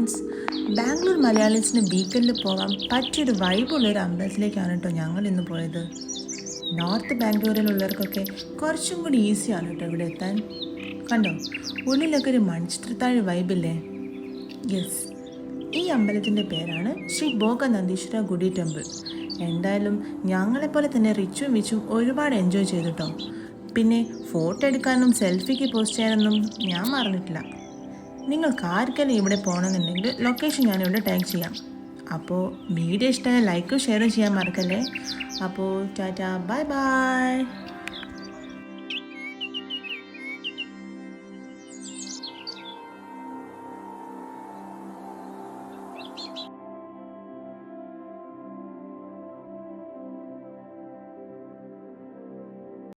Friends, Bangalore മലയാളീസിന് വീക്കെൻഡിൽ പോകാൻ പറ്റിയൊരു വൈബുള്ളൊരു അമ്പലത്തിലേക്കാണ് കേട്ടോ ഞങ്ങൾ ഇന്ന് പോയത്. നോർത്ത് ബാംഗ്ലൂരിലുള്ളവർക്കൊക്കെ കുറച്ചും കൂടി ഈസിയാണ് കേട്ടോ ഇവിടെ എത്താൻ. കണ്ടോ, ഉള്ളിലൊക്കെ ഒരു മൺചിത്രത്താഴ് വൈബില്ലേ? യെസ്, ഈ അമ്പലത്തിൻ്റെ പേരാണ് ശ്രീ ഭോഗനന്ദീശ്വര ഗുഡി ടെമ്പിൾ. എന്തായാലും ഞങ്ങളെപ്പോലെ തന്നെ റിച്ചും വിച്ചും ഒരുപാട് എൻജോയ് ചെയ്തു കേട്ടോ. പിന്നെ ഫോട്ടോ എടുക്കാനും സെൽഫിക്ക് പോസ്റ്റ് ചെയ്യാനൊന്നും ഞാൻ മറന്നിട്ടില്ല. നിങ്ങൾക്ക് ആർക്കെങ്കിലും ഇവിടെ പോകണമെന്നുണ്ടെങ്കിൽ ലൊക്കേഷൻ ഞാനിവിടെ ടാഗ് ചെയ്യാം. അപ്പോൾ വീഡിയോ ഇഷ്ടമായ ലൈക്കും ഷെയറും ചെയ്യാൻ മറക്കല്ലേ. അപ്പോൾ ടാറ്റാ, ബൈ ബൈ.